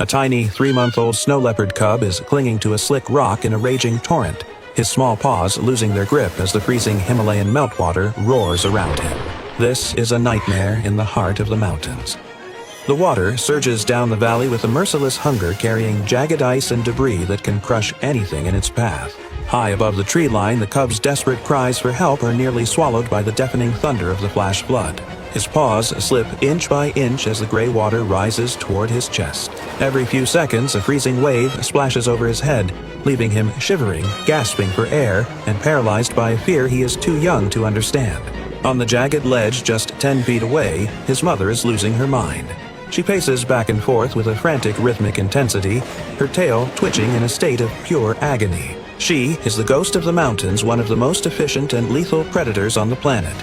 A tiny 3-month-old snow leopard cub is clinging to a slick rock in a raging torrent, his small paws losing their grip as the freezing Himalayan meltwater roars around him. This is a nightmare in the heart of the mountains. The water surges down the valley with a merciless hunger carrying jagged ice and debris that can crush anything in its path. High above the tree line, the cub's desperate cries for help are nearly swallowed by the deafening thunder of the flash flood. His paws slip inch by inch as the gray water rises toward his chest. Every few seconds, a freezing wave splashes over his head, leaving him shivering, gasping for air, and paralyzed by a fear he is too young to understand. On the jagged ledge just 10 feet away, his mother is losing her mind. She paces back and forth with a frantic rhythmic intensity, her tail twitching in a state of pure agony. She is the ghost of the mountains, one of the most efficient and lethal predators on the planet.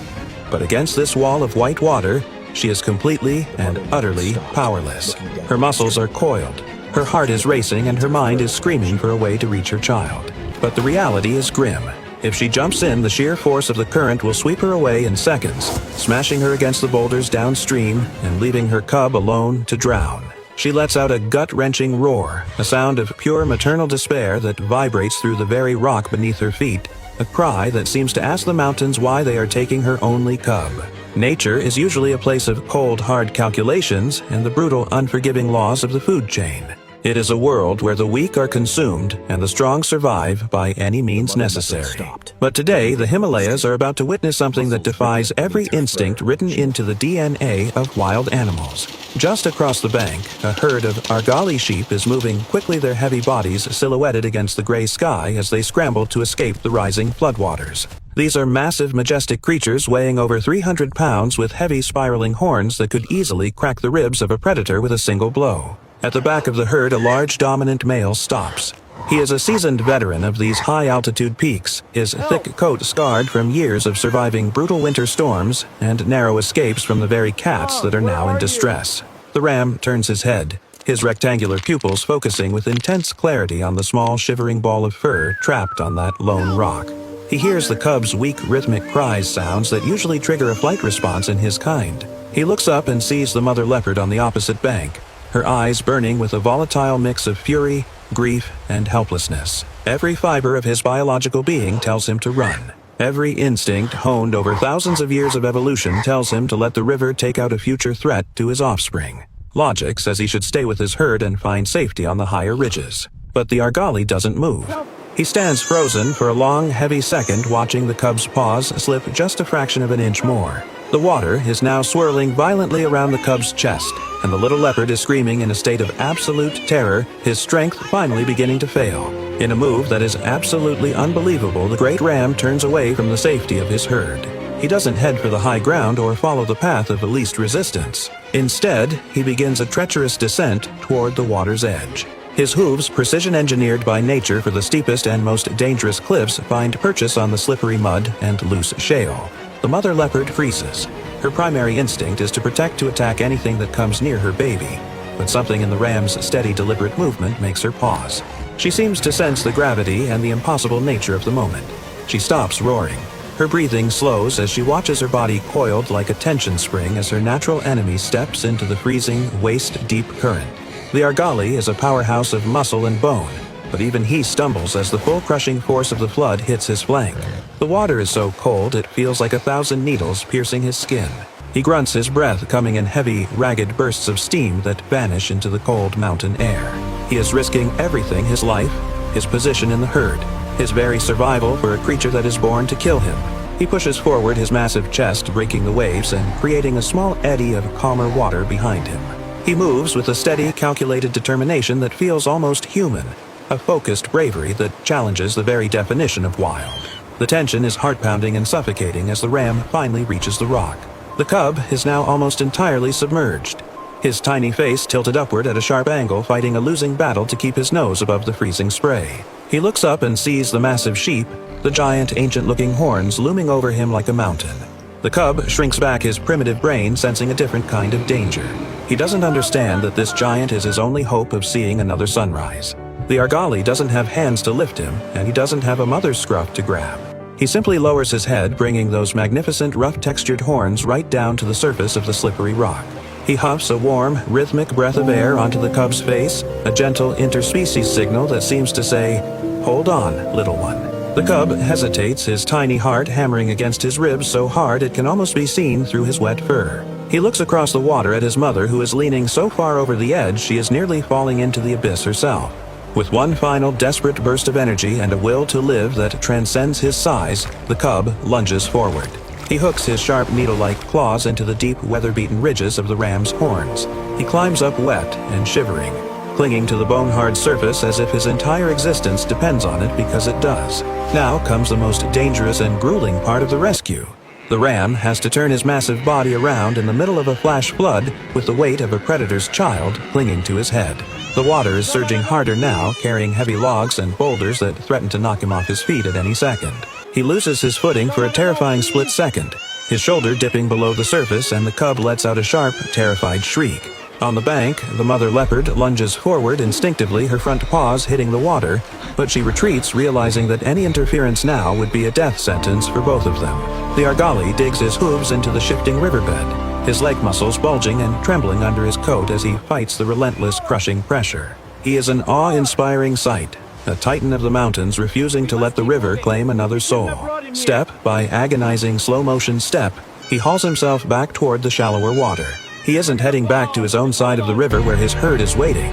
But against this wall of white water, she is completely and utterly powerless. Her muscles are coiled, her heart is racing, and her mind is screaming for a way to reach her child. But the reality is grim. If she jumps in, the sheer force of the current will sweep her away in seconds, smashing her against the boulders downstream and leaving her cub alone to drown. She lets out a gut-wrenching roar, a sound of pure maternal despair that vibrates through the very rock beneath her feet, a cry that seems to ask the mountains why they are taking her only cub. Nature is usually a place of cold, hard calculations and the brutal, unforgiving laws of the food chain. It is a world where the weak are consumed and the strong survive by any means necessary. But today, the Himalayas are about to witness something that defies every instinct written into the DNA of wild animals. Just across the bank, a herd of Argali sheep is moving quickly, their heavy bodies silhouetted against the gray sky as they scramble to escape the rising floodwaters. These are massive, majestic creatures weighing over 300 pounds with heavy spiraling horns that could easily crack the ribs of a predator with a single blow. At the back of the herd, a large dominant male stops. He is a seasoned veteran of these high-altitude peaks, his thick coat scarred from years of surviving brutal winter storms and narrow escapes from the very cats that are now in distress. The ram turns his head, his rectangular pupils focusing with intense clarity on the small, shivering ball of fur trapped on that lone rock. He hears the cub's weak, rhythmic cries, sounds that usually trigger a flight response in his kind. He looks up and sees the mother leopard on the opposite bank, her eyes burning with a volatile mix of fury, grief, and helplessness. Every fiber of his biological being tells him to run. Every instinct, honed over thousands of years of evolution, tells him to let the river take out a future threat to his offspring. Logic says he should stay with his herd and find safety on the higher ridges. But the Argali doesn't move. He stands frozen for a long, heavy second, watching the cub's paws slip just a fraction of an inch more. The water is now swirling violently around the cub's chest, and the little leopard is screaming in a state of absolute terror, his strength finally beginning to fail. In a move that is absolutely unbelievable, the great ram turns away from the safety of his herd. He doesn't head for the high ground or follow the path of the least resistance. Instead, he begins a treacherous descent toward the water's edge. His hooves, precision-engineered by nature for the steepest and most dangerous cliffs, find purchase on the slippery mud and loose shale. The mother leopard freezes. Her primary instinct is to attack anything that comes near her baby, but something in the ram's steady, deliberate movement makes her pause. She seems to sense the gravity and the impossible nature of the moment. She stops roaring. Her breathing slows as she watches her body coiled like a tension spring as her natural enemy steps into the freezing, waist-deep current. The Argali is a powerhouse of muscle and bone, but even he stumbles as the full crushing force of the flood hits his flank. The water is so cold it feels like 1,000 needles piercing his skin. He grunts, his breath coming in heavy, ragged bursts of steam that vanish into the cold mountain air. He is risking everything: his life, his position in the herd, his very survival for a creature that is born to kill him. He pushes forward, his massive chest breaking the waves and creating a small eddy of calmer water behind him. He moves with a steady, calculated determination that feels almost human, a focused bravery that challenges the very definition of wild. The tension is heart-pounding and suffocating as the ram finally reaches the rock. The cub is now almost entirely submerged, his tiny face tilted upward at a sharp angle, fighting a losing battle to keep his nose above the freezing spray. He looks up and sees the massive sheep, the giant, ancient-looking horns looming over him like a mountain. The cub shrinks back, his primitive brain sensing a different kind of danger. He doesn't understand that this giant is his only hope of seeing another sunrise. The Argali doesn't have hands to lift him, and he doesn't have a mother's scruff to grab. He simply lowers his head, bringing those magnificent, rough-textured horns right down to the surface of the slippery rock. He huffs a warm, rhythmic breath of air onto the cub's face, a gentle interspecies signal that seems to say, "Hold on, little one." The cub hesitates, his tiny heart hammering against his ribs so hard it can almost be seen through his wet fur. He looks across the water at his mother, who is leaning so far over the edge she is nearly falling into the abyss herself. With one final desperate burst of energy and a will to live that transcends his size, the cub lunges forward. He hooks his sharp needle-like claws into the deep, weather-beaten ridges of the ram's horns. He climbs up wet and shivering, clinging to the bone-hard surface as if his entire existence depends on it, because it does. Now comes the most dangerous and grueling part of the rescue. The ram has to turn his massive body around in the middle of a flash flood with the weight of a predator's child clinging to his head. The water is surging harder now, carrying heavy logs and boulders that threaten to knock him off his feet at any second. He loses his footing for a terrifying split second, his shoulder dipping below the surface, and the cub lets out a sharp, terrified shriek. On the bank, the mother leopard lunges forward instinctively, her front paws hitting the water, but she retreats, realizing that any interference now would be a death sentence for both of them. The Argali digs his hooves into the shifting riverbed, his leg muscles bulging and trembling under his coat as he fights the relentless, crushing pressure. He is an awe-inspiring sight, a titan of the mountains refusing to let the river claim another soul. Step by agonizing slow-motion step, he hauls himself back toward the shallower water. He isn't heading back to his own side of the river where his herd is waiting.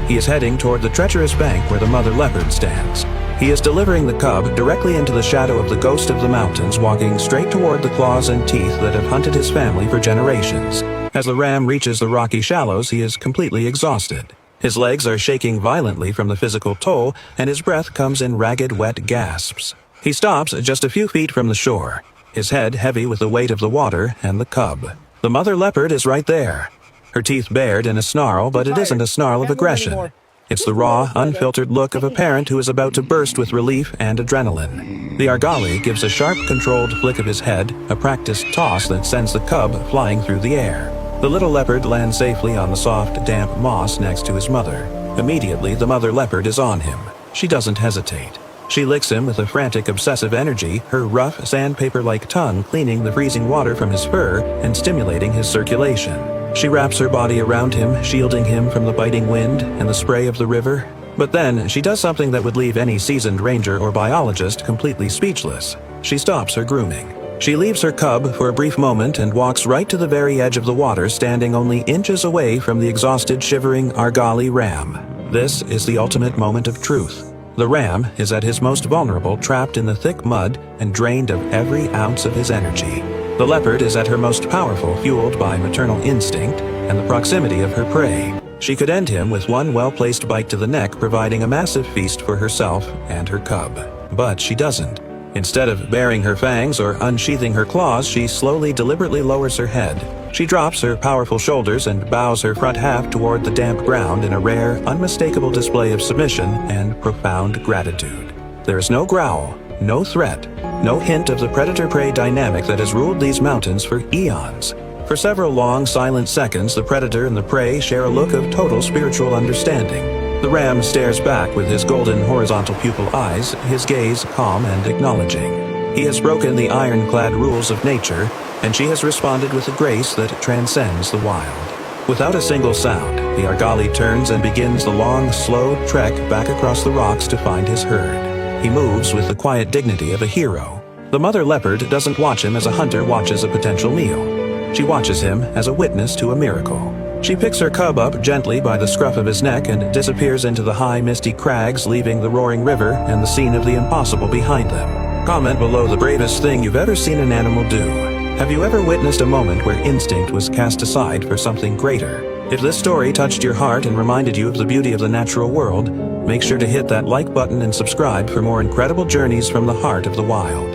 He is heading toward the treacherous bank where the mother leopard stands. He is delivering the cub directly into the shadow of the ghost of the mountains, walking straight toward the claws and teeth that have hunted his family for generations. As the ram reaches the rocky shallows, he is completely exhausted. His legs are shaking violently from the physical toll, and his breath comes in ragged, wet gasps. He stops just a few feet from the shore, his head heavy with the weight of the water and the cub. The mother leopard is right there, her teeth bared in a snarl, but it isn't a snarl of aggression. It's the raw, unfiltered look of a parent who is about to burst with relief and adrenaline. The Argali gives a sharp, controlled flick of his head, a practiced toss that sends the cub flying through the air. The little leopard lands safely on the soft, damp moss next to his mother. Immediately, the mother leopard is on him. She doesn't hesitate. She licks him with a frantic, obsessive energy, her rough, sandpaper-like tongue cleaning the freezing water from his fur and stimulating his circulation. She wraps her body around him, shielding him from the biting wind and the spray of the river. But then, she does something that would leave any seasoned ranger or biologist completely speechless. She stops her grooming. She leaves her cub for a brief moment and walks right to the very edge of the water, standing only inches away from the exhausted, shivering Argali ram. This is the ultimate moment of truth. The ram is at his most vulnerable, trapped in the thick mud and drained of every ounce of his energy. The leopard is at her most powerful, fueled by maternal instinct and the proximity of her prey. She could end him with one well-placed bite to the neck, providing a massive feast for herself and her cub. But she doesn't. Instead of baring her fangs or unsheathing her claws, she slowly, deliberately lowers her head. She drops her powerful shoulders and bows her front half toward the damp ground in a rare, unmistakable display of submission and profound gratitude. There is no growl, no threat, no hint of the predator-prey dynamic that has ruled these mountains for eons. For several long, silent seconds, the predator and the prey share a look of total spiritual understanding. The ram stares back with his golden horizontal pupil eyes, his gaze calm and acknowledging. He has broken the ironclad rules of nature, and she has responded with a grace that transcends the wild. Without a single sound, the Argali turns and begins the long, slow trek back across the rocks to find his herd. He moves with the quiet dignity of a hero. The mother leopard doesn't watch him as a hunter watches a potential meal. She watches him as a witness to a miracle. She picks her cub up gently by the scruff of his neck and disappears into the high, misty crags, leaving the roaring river and the scene of the impossible behind them. Comment below the bravest thing you've ever seen an animal do. Have you ever witnessed a moment where instinct was cast aside for something greater? If this story touched your heart and reminded you of the beauty of the natural world, make sure to hit that like button and subscribe for more incredible journeys from the heart of the wild.